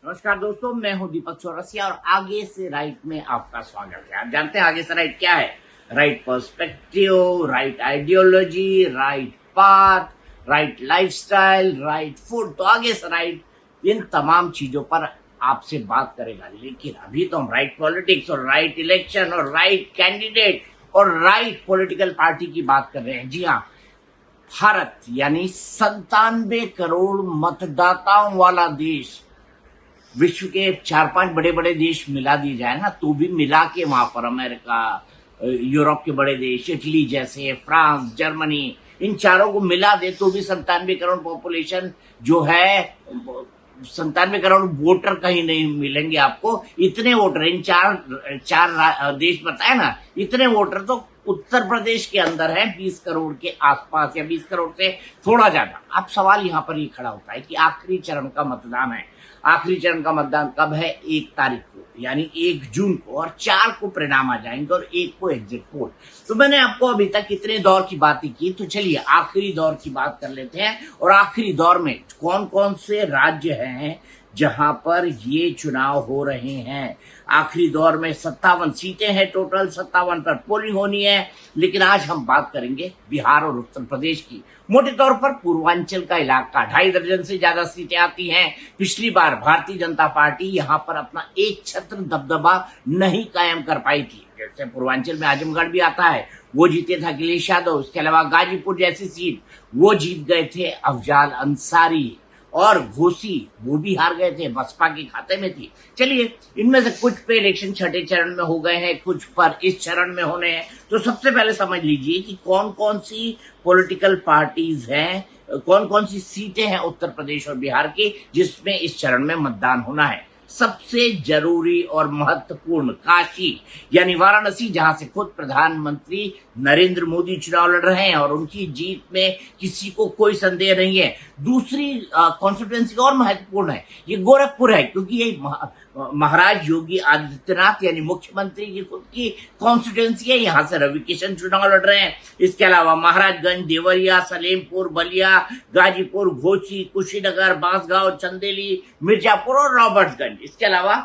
नमस्कार दोस्तों, मैं हूं दीपक चौरसिया और आगे से राइट में आपका स्वागत है। आप जानते हैं आगे से राइट क्या है? Right perspective, right ideology, right path, right lifestyle, right food. तो आगे से राइट इन तमाम चीजों पर आपसे बात करेगा। लेकिन अभी तो हम राइट पॉलिटिक्स और राइट इलेक्शन और राइट कैंडिडेट और राइट पॉलिटिकल पार्टी की बात कर रहे हैं। जी हाँ, भारत यानी 97 करोड़ मतदाताओं वाला देश, विश्व के 4-5 बड़े बड़े देश मिला दिए जाए ना तो भी मिला के वहां पर अमेरिका, यूरोप के बड़े देश, इटली जैसे, फ्रांस, जर्मनी, इन चारों को मिला दे तो भी 97 करोड़ पॉपुलेशन जो है, 97 करोड़ वोटर कहीं नहीं मिलेंगे आपको। इतने वोटर इन चार देश बताए ना, इतने वोटर तो उत्तर प्रदेश के अंदर है, 20 करोड़ के आसपास या 20 करोड़ से थोड़ा ज्यादा। अब सवाल यहाँ पर ये खड़ा होता है कि आखिरी चरण का मतदान है। आखिरी चरण का मतदान कब है? 1 तारीख को, यानी 1 जून को, और 4 को परिणाम आ जाएंगे और 1 को एग्जिट पोल। तो मैंने आपको अभी तक कितने दौर की बातें की, तो चलिए आखिरी दौर की बात कर लेते हैं। और आखिरी दौर में कौन कौन से राज्य हैं जहां पर ये चुनाव हो रहे हैं। आखिरी दौर में 57 सीटें हैं, टोटल 57 पर पोलिंग होनी है। लेकिन आज हम बात करेंगे बिहार और उत्तर प्रदेश की। मोटे तौर पर पूर्वांचल का इलाका, 2.5 दर्जन से ज्यादा सीटें आती हैं। पिछली बार भारतीय जनता पार्टी यहां पर अपना एक छत्र दबदबा नहीं कायम कर पाई थी। जैसे पूर्वांचल में आजमगढ़ भी आता है, वो जीते थे अखिलेश यादव। उसके अलावा गाजीपुर जैसी सीट वो जीत गए थे अफजाल अंसारी, और घोसी वो भी हार गए थे, बसपा के खाते में थी। चलिए, इनमें से कुछ पे इलेक्शन छठे चरण में हो गए हैं, कुछ पर इस चरण में होने हैं। तो सबसे पहले समझ लीजिए कि कौन कौन सी पॉलिटिकल पार्टीज हैं, कौन कौन सी सीटें हैं उत्तर प्रदेश और बिहार की जिसमें इस चरण में मतदान होना है। सबसे जरूरी और महत्वपूर्ण काशी यानी वाराणसी, जहां से खुद प्रधानमंत्री नरेंद्र मोदी चुनाव लड़ रहे हैं और उनकी जीत में किसी को कोई संदेह नहीं है। दूसरी कॉन्स्टिट्यूएंसी और महत्वपूर्ण है, ये गोरखपुर है, क्योंकि ये महाराज योगी आदित्यनाथ यानी मुख्यमंत्री की खुद की कॉन्स्टिट्यूएंसी है। यहां से रवि किशन चुनाव लड़ रहे हैं। इसके अलावा महाराजगंज, देवरिया, सलेमपुर, बलिया, गाजीपुर, घोसी, कुशीनगर, बांसगांव, चंदेली, मिर्जापुर और रॉबर्ट्सगंज। इसके अलावा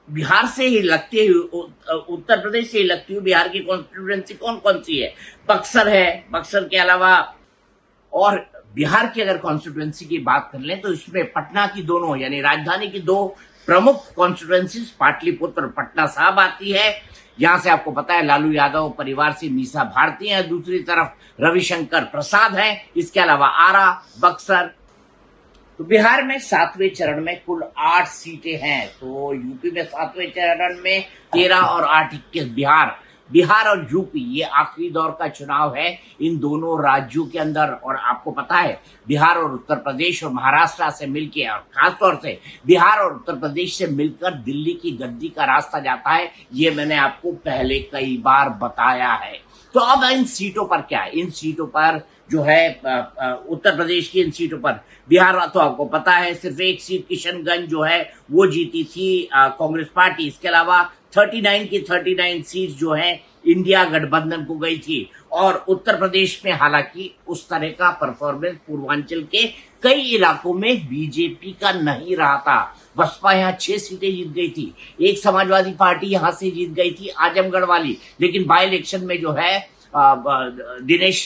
बिहार से ही लगती है, उत्तर प्रदेश से ही लगती हुई बिहार की कॉन्स्टिट्यूएंसी कौन कौन सी है? बक्सर है। बक्सर के अलावा और बिहार की अगर कॉन्स्टिट्यूएंसी की बात कर लें तो इसमें पटना की दोनों यानी राजधानी की 2 प्रमुख कॉन्स्टिट्यूएंसी, पाटलिपुत्र और पटना साहब आती है। यहां से आपको पता है लालू यादव परिवार से मीसा भारती है, दूसरी तरफ रविशंकर प्रसाद है। इसके अलावा आरा, बक्सर। तो बिहार में 7वें चरण में कुल 8 सीटें हैं। तो यूपी में 7वें चरण में 13 और 8 21। बिहार और यूपी ये आखिरी दौर का चुनाव है इन दोनों राज्यों के अंदर। और आपको पता है बिहार और उत्तर प्रदेश और महाराष्ट्र से मिलकर, और खासतौर से बिहार और उत्तर प्रदेश से मिलकर दिल्ली की गद्दी का रास्ता जाता है। ये मैंने आपको पहले कई बार बताया है। तो अब इन सीटों पर क्या है? इन सीटों पर जो है उत्तर प्रदेश की इन सीटों पर, बिहार तो आपको पता है सिर्फ एक सीट किशनगंज जो है वो जीती थी कांग्रेस पार्टी। इसके अलावा 39 की 39 सीट जो है इंडिया गठबंधन को गई थी। और उत्तर प्रदेश में हालांकि उस तरह का परफॉर्मेंस पूर्वांचल के कई इलाकों में बीजेपी का नहीं रहा था। बसपा यहाँ 6 सीटें जीत गई थी। एक समाजवादी पार्टी यहां से जीत गई थी आजमगढ़ वाली। लेकिन बाई इलेक्शन में जो है दिनेश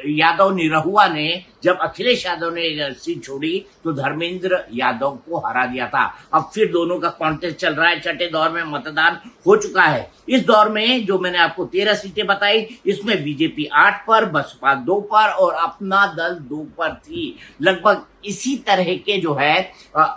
यादव निरहुआ ने, जब अखिलेश यादव ने सीट छोड़ी तो धर्मेंद्र यादव को हरा दिया था। अब फिर दोनों का कॉन्टेस्ट चल रहा है। छठे दौर में मतदान हो चुका है। इस दौर में जो मैंने आपको 13 सीटें बताई, इसमें बीजेपी 8 पर, बसपा 2 पर और अपना दल 2 पर थी। लगभग इसी तरह के जो है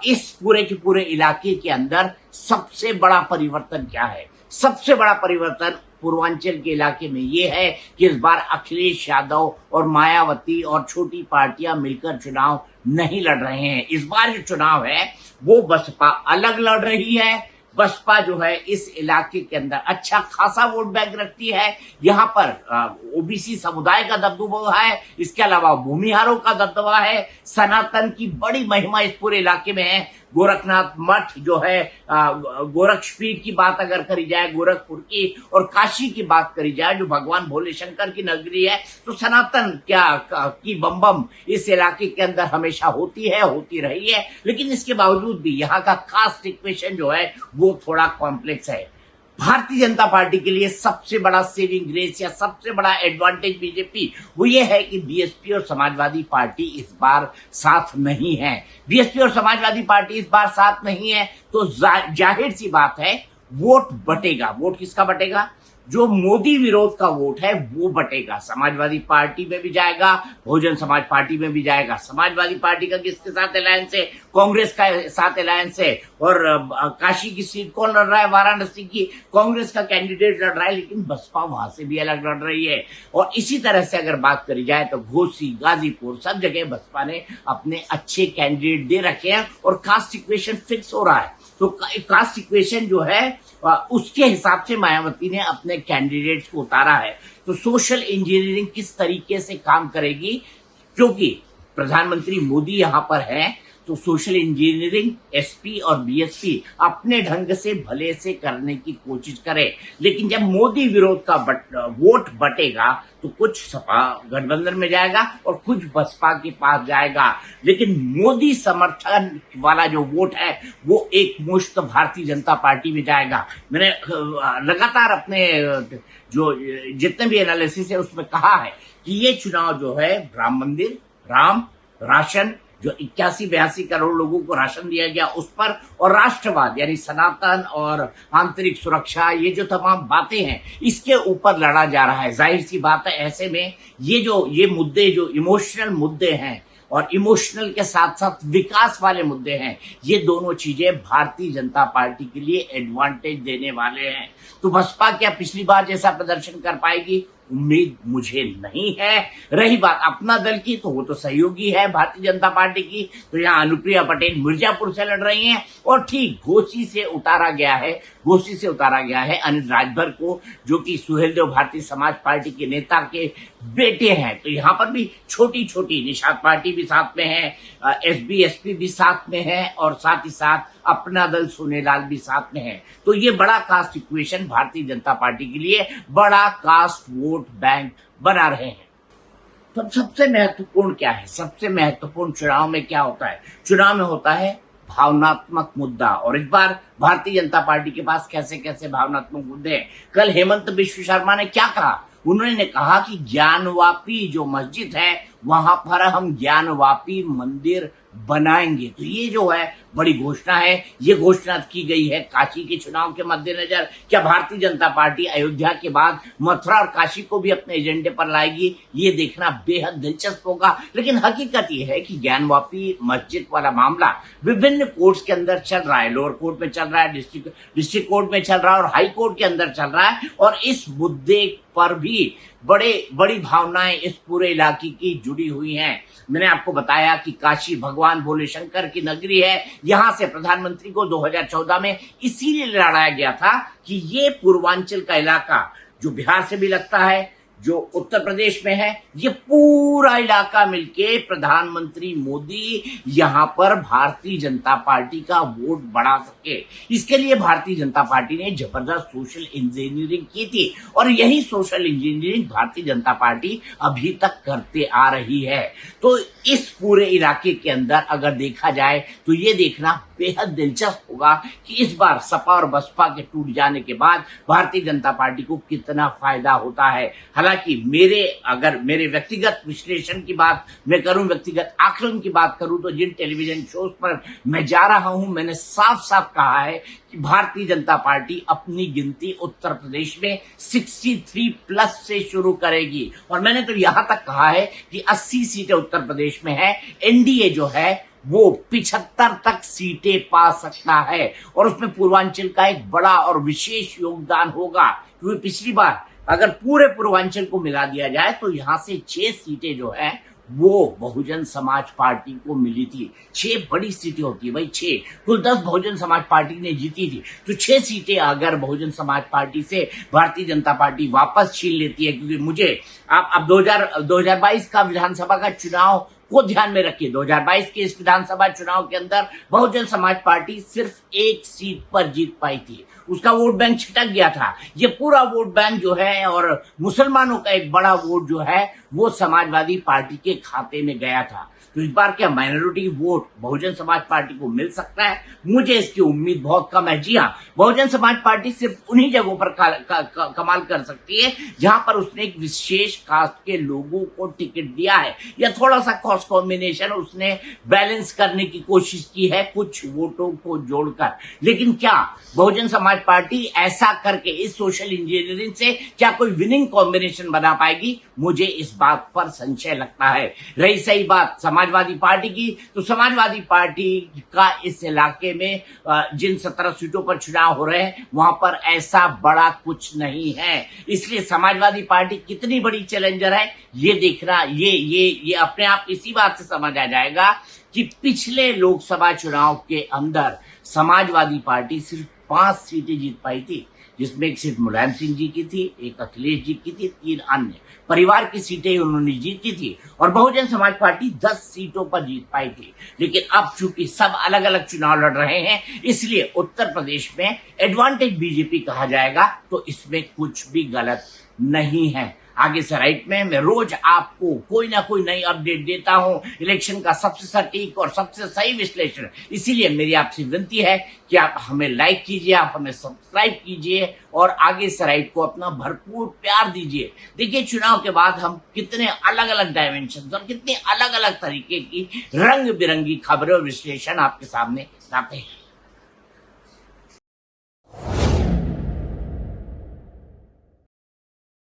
इस पूरे के पूरे इलाके के अंदर सबसे बड़ा परिवर्तन क्या है? सबसे बड़ा परिवर्तन पूर्वांचल के इलाके में ये है कि इस बार अखिलेश यादव और मायावती और छोटी पार्टियां मिलकर चुनाव नहीं लड़ रहे हैं। इस बार जो चुनाव है वो बसपा अलग लड़ रही है। बसपा जो है इस इलाके के अंदर अच्छा खासा वोट बैंक रखती है। यहाँ पर ओबीसी समुदाय का दबदबा है। इसके अलावा भूमिहारों का दबदबा है। सनातन की बड़ी महिमा इस पूरे इलाके में है। गोरखनाथ मठ जो है, गोरक्षपीठ की बात अगर करी जाए, गोरखपुर की और काशी की बात करी जाए जो भगवान भोले शंकर की नगरी है, तो सनातन की बम बम इस इलाके के अंदर हमेशा होती है, होती रही है। लेकिन इसके बावजूद भी यहाँ का कास्ट इक्वेशन जो है वो थोड़ा कॉम्प्लेक्स है। भारतीय जनता पार्टी के लिए सबसे बड़ा सेविंग ग्रेस या सबसे बड़ा एडवांटेज बीजेपी वो ये है कि बीएसपी और समाजवादी पार्टी इस बार साथ नहीं है। बीएसपी और समाजवादी पार्टी इस बार साथ नहीं है तो जाहिर सी बात है वोट बटेगा। वोट किसका बटेगा? जो मोदी विरोध का वोट है वो बटेगा। समाजवादी पार्टी में भी जाएगा, बहुजन समाज पार्टी में भी जाएगा। समाजवादी पार्टी का किसके साथ अलायंस है? कांग्रेस का साथ अलायंस है। और काशी की सीट कौन लड़ रहा है? वाराणसी की कांग्रेस का कैंडिडेट लड़ रहा है, लेकिन बसपा वहां से भी अलग लड़ रही है। और इसी तरह से अगर बात करी जाए तो घोसी, गाजीपुर, सब जगह बसपा ने अपने अच्छे कैंडिडेट दे रखे हैं और कास्ट इक्वेशन फिक्स हो रहा है। तो कास्ट इक्वेशन जो है उसके हिसाब से मायावती ने अपने कैंडिडेट्स को उतारा है। तो सोशल इंजीनियरिंग किस तरीके से काम करेगी, क्योंकि प्रधानमंत्री मोदी यहां पर हैं, तो सोशल इंजीनियरिंग एसपी और बीएसपी अपने ढंग से भले से करने की कोशिश करे। लेकिन जब मोदी विरोध का वोट बटेगा तो कुछ सपा गठबंधन में जाएगा और कुछ बसपा के पास जाएगा। लेकिन मोदी समर्थन वाला जो वोट है वो एक मुश्त भारतीय जनता पार्टी में जाएगा। मैंने लगातार अपने जो जितने भी एनालिसिस है उसमें कहा है कि ये चुनाव जो है राम मंदिर, राम, राशन, जो 81-82 करोड़ लोगों को राशन दिया गया उस पर, और राष्ट्रवाद यानी सनातन और आंतरिक सुरक्षा, ये जो तमाम बातें हैं इसके ऊपर लड़ा जा रहा है। जाहिर सी बात है ऐसे में ये मुद्दे जो इमोशनल मुद्दे हैं और इमोशनल के साथ साथ विकास वाले मुद्दे हैं, ये दोनों चीजें भारतीय जनता पार्टी के लिए एडवांटेज देने वाले हैं। तो बसपा क्या पिछली बार जैसा प्रदर्शन कर पाएगी? उम्मीद मुझे नहीं है। रही बात अपना दल की, तो वो तो सहयोगी है भारतीय जनता पार्टी की। तो यहाँ अनुप्रिया पटेल मिर्जापुर से लड़ रही हैं और ठीक घोसी से उतारा गया है अनिल राजभर को, जो कि सुहेलदेव भारतीय समाज पार्टी के नेता के बेटे हैं। तो यहाँ पर भी छोटी छोटी निषाद पार्टी भी साथ में है, एसबी एसपी भी साथ में है और साथ ही साथ अपना दल सोनेलाल भी साथ में है। तो ये बड़ा cast equation Bharatiya Janata party के लिए बड़ा कास्ट वोट बैंक बना रहे हैं। तो सबसे महत्वपूर्ण क्या है? सबसे महत्वपूर्ण चुनाव में क्या होता है? चुनाव में होता है भावनात्मक मुद्दा। और इस बार भारतीय जनता पार्टी के पास कैसे कैसे भावनात्मक मुद्दे हैं। कल हेमंत बिश्व शर्मा ने क्या कहा? उन्होंने कहा कि ज्ञानवापी जो मस्जिद है वहां पर हम ज्ञानवापी मंदिर बनाएंगे। तो ये जो है बड़ी घोषणा है। ये घोषणा की गई है काशी के चुनाव के मद्देनजर। क्या भारतीय जनता पार्टी अयोध्या के बाद मथुरा और काशी को भी अपने एजेंडे पर लाएगी? ये देखना बेहद दिलचस्प होगा। लेकिन हकीकत ये है कि ज्ञानवापी मस्जिद वाला मामला विभिन्न कोर्ट्स के अंदर चल रहा है। लोअर कोर्ट में चल रहा है, डिस्ट्रिक्ट कोर्ट में चल रहा है और हाई कोर्ट के अंदर चल रहा है। और इस मुद्दे पर भी बड़ी भावनाएं इस पूरे इलाके की जुड़ी हुई हैं। मैंने आपको बताया कि काशी भगवान भोले शंकर की नगरी है। यहां से प्रधानमंत्री को 2014 में इसीलिए लड़ाया गया था कि ये पूर्वांचल का इलाका जो बिहार से भी लगता है, जो उत्तर प्रदेश में है, ये पूरा इलाका मिलके प्रधानमंत्री मोदी यहां पर भारतीय जनता पार्टी का वोट बढ़ा सके। इसके लिए भारतीय जनता पार्टी ने जबरदस्त सोशल इंजीनियरिंग की थी और यही social engineering Bharatiya Janata party अभी तक करते आ रही है। तो इस पूरे इलाके के अंदर अगर देखा जाए तो ये देखना बेहद दिलचस्प होगा कि इस बार सपा और बसपा के टूट जाने के बाद भारतीय जनता पार्टी को कितना फायदा होता है। हालांकि मेरे व्यक्तिगत विश्लेषण की बात मैं करूं, व्यक्तिगत आकलन की बात करूं, तो जिन टेलीविजन शोज पर मैं जा रहा हूं मैंने साफ साफ कहा है कि भारतीय जनता पार्टी अपनी गिनती उत्तर प्रदेश में 63+ से शुरू करेगी। और मैंने तो यहां तक कहा है कि 80 सीटें उत्तर प्रदेश में है। एनडीए जो है वो 75 तक सीटें पा सकता है और उसमें पूर्वांचल का एक बड़ा और विशेष योगदान होगा, क्योंकि पिछली बार अगर पूरे पूर्वांचल को मिला दिया जाए तो यहां से 6 सीटें जो है वो बहुजन समाज पार्टी को मिली थी। 6 बड़ी सीटें होती है भाई, 6 कुल 10 बहुजन समाज पार्टी ने जीती थी। तो 6 सीटें अगर बहुजन समाज पार्टी से भारतीय जनता पार्टी वापस छीन लेती है, क्योंकि मुझे अब 2022 का विधानसभा का चुनाव को ध्यान में रखिए। 2022 के इस विधानसभा चुनाव के अंदर बहुजन समाज पार्टी सिर्फ एक सीट पर जीत पाई थी, उसका वोट बैंक छिटक गया था। ये पूरा वोट बैंक जो है और मुसलमानों का एक बड़ा वोट जो है वो समाजवादी पार्टी के खाते में गया था। तो इस बार क्या minority vote Bahujan Samaj party को मिल सकता है? मुझे इसकी उम्मीद बहुत कम है। जी हाँ, बहुजन समाज पार्टी सिर्फ उन्हीं जगहों पर कमाल कर सकती है जहां पर उसने एक विशेष कास्ट के लोगों को टिकट दिया है या थोड़ा सा क्रॉस कॉम्बिनेशन उसने बैलेंस करने की कोशिश की है कुछ वोटों को जोड़कर। लेकिन क्या बहुजन समाज पार्टी ऐसा करके इस सोशल इंजीनियरिंग से क्या कोई विनिंग कॉम्बिनेशन बना पाएगी? मुझे इस बात पर संशय लगता है। रही सही बात समाजवादी पार्टी की, तो समाजवादी पार्टी का इस इलाके में जिन 17 सीटों पर चुनाव हो रहे हैं वहां पर ऐसा बड़ा कुछ नहीं है। इसलिए समाजवादी पार्टी कितनी बड़ी चैलेंजर है ये देखना, ये अपने आप इसी बात से समझ आ जाएगा कि पिछले लोकसभा चुनाव के अंदर समाजवादी पार्टी सिर्फ 5 सीटें जीत पाई थी, जिसमें एक सीट मुलायम सिंह जी की थी, एक अखिलेश जी की थी, 3 अन्य परिवार की सीटें उन्होंने जीती थी और बहुजन समाज पार्टी 10 सीटों पर जीत पाई थी। लेकिन अब चूंकि सब अलग अलग चुनाव लड़ रहे हैं इसलिए उत्तर प्रदेश में एडवांटेज बीजेपी कहा जाएगा, तो इसमें कुछ भी गलत नहीं है। आगे से राइट में मैं रोज आपको कोई ना कोई नई अपडेट देता हूं, इलेक्शन का सबसे सटीक और सबसे सही विश्लेषण। इसीलिए मेरी आपसे विनती है कि आप हमें लाइक कीजिए, आप हमें सब्सक्राइब कीजिए और आगे से राइट को अपना भरपूर प्यार दीजिए। देखिए चुनाव के बाद हम कितने अलग अलग डायमेंशन और कितने अलग अलग तरीके की रंग बिरंगी खबरें और विश्लेषण आपके सामने लाते हैं।